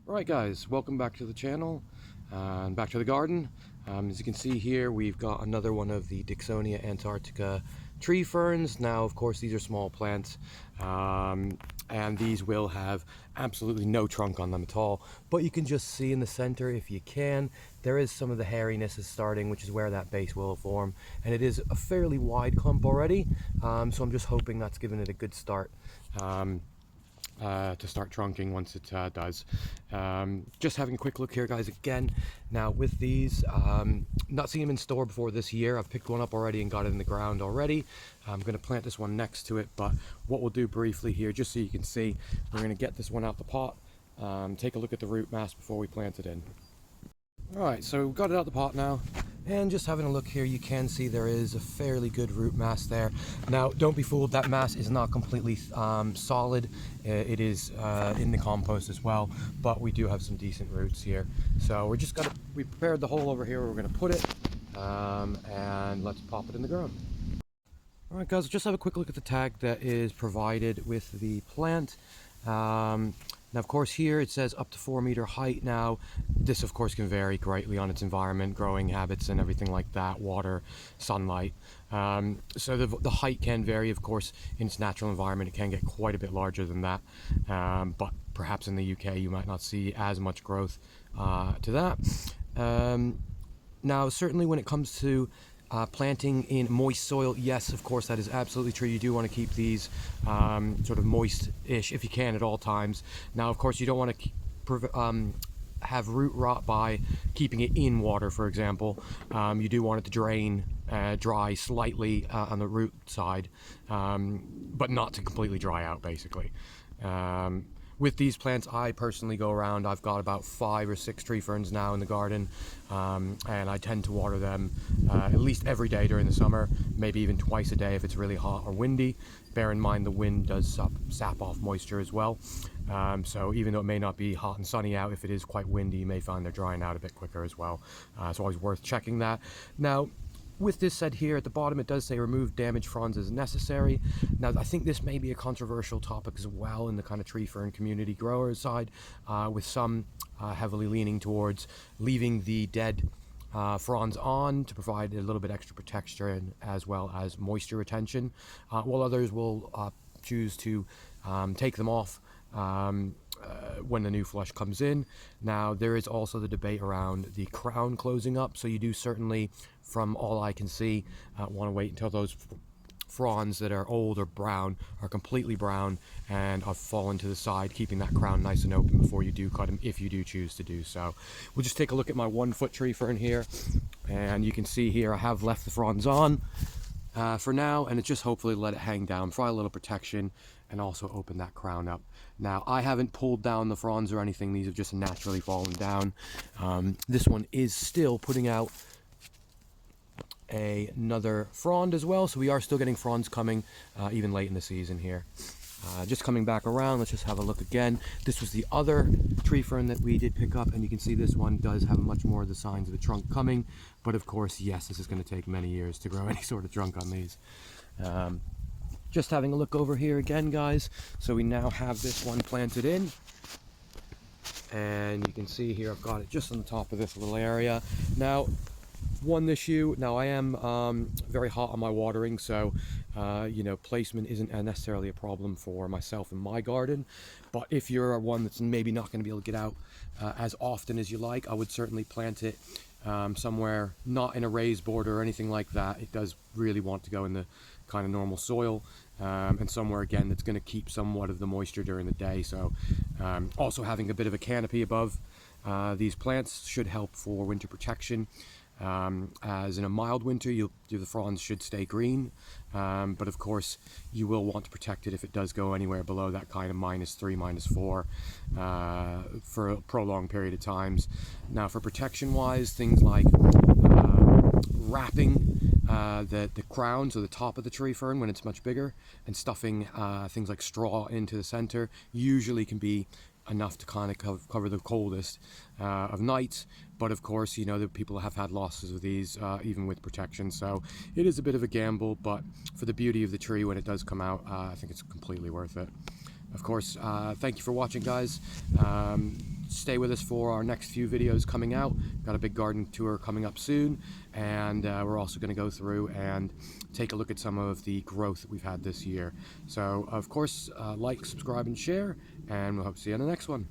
Right guys, welcome back to the channel and back to the garden. As you can see here, we've got another one of the Dicksonia Antarctica tree ferns. Now of course these are small plants and these will have absolutely no trunk on them at all, but you can just see in the center, if you can, there is some of the hairiness is starting, which is where that base will form, and it is a fairly wide clump already, so I'm just hoping that's given it a good start to start trunking once it does. Just having a quick look here guys again. Now with these, not seeing them in store before this year. I've picked one up already and got it in the ground already. I'm going to plant this one next to it, but what we'll do briefly here, just so you can see, we're going to get this one out the pot, take a look at the root mass before we plant it in. Alright, so we've got it out the pot now, and just having a look here, you can see there is a fairly good root mass there. Now, don't be fooled, that mass is not completely solid. It is in the compost as well, but we do have some decent roots here. So we prepared the hole over here where we're going to put it, and let's pop it in the ground. Alright guys, just have a quick look at the tag that is provided with the plant. Now, of course, here it says up to 4 meter height. Now, this, of course, can vary greatly on its environment, growing habits, and everything like that, water, sunlight. So the height can vary, of course, in its natural environment. It can get quite a bit larger than that. But perhaps in the UK, you might not see as much growth to that. Now, certainly when it comes to planting in moist soil, yes, of course, that is absolutely true. You do want to keep these sort of moist-ish if you can at all times. Now, of course, you don't want to have root rot by keeping it in water, for example. You do want it to drain dry slightly on the root side, but not to completely dry out, basically. With these plants, I personally go around, I've got about 5 or 6 tree ferns now in the garden, and I tend to water them at least every day during the summer, maybe even twice a day if it's really hot or windy. Bear in mind the wind does sap off moisture as well, so even though it may not be hot and sunny out, if it is quite windy, you may find they're drying out a bit quicker as well. It's always worth checking that. Now, with this said here at the bottom, it does say remove damaged fronds as necessary. Now, I think this may be a controversial topic as well in the kind of tree fern community grower side, with some heavily leaning towards leaving the dead fronds on to provide a little bit extra protection as well as moisture retention, while others will choose to take them off when the new flush comes in. Now, there is also the debate around the crown closing up, so you do certainly, from all I can see, want to wait until those fronds that are old or brown are completely brown and have fallen to the side, keeping that crown nice and open before you do cut them, if you do choose to do so. We'll just take a look at my 1 foot tree fern here, and you can see here I have left the fronds on for now, and it's just hopefully let it hang down, provide a little protection, and also open that crown up. Now, I haven't pulled down the fronds or anything. These have just naturally fallen down. This one is still putting out another frond as well, so we are still getting fronds coming even late in the season here. Just coming back around, let's just have a look again. This was the other tree fern that we did pick up, and you can see this one does have much more of the signs of a trunk coming, but of course, yes, this is going to take many years to grow any sort of trunk on these. Just having a look over here again, guys. So we now have this one planted in, and you can see here I've got it just on the top of this little area. Now, one issue, now I am very hot on my watering, so you know, placement isn't necessarily a problem for myself in my garden, but if you're one that's maybe not going to be able to get out as often as you like, I would certainly plant it somewhere not in a raised border or anything like that. It does really want to go in the kind of normal soil, and somewhere again that's going to keep somewhat of the moisture during the day. So also having a bit of a canopy above these plants should help for winter protection. As in a mild winter, the fronds should stay green, but of course you will want to protect it if it does go anywhere below that kind of -3, -4 for a prolonged period of times. Now, for protection wise, things like wrapping the crown, so the top of the tree fern when it's much bigger, and stuffing things like straw into the center usually can be enough to kind of cover the coldest of nights. But of course, you know that people have had losses with these even with protection, so it is a bit of a gamble, but for the beauty of the tree when it does come out, I think it's completely worth it. Of course, thank you for watching, guys. stay with us for our next few videos coming out. Got a big garden tour coming up soon, and we're also going to go through and take a look at some of the growth that we've had this year. So of course, like, subscribe, and share, and we'll hope to see you on the next one.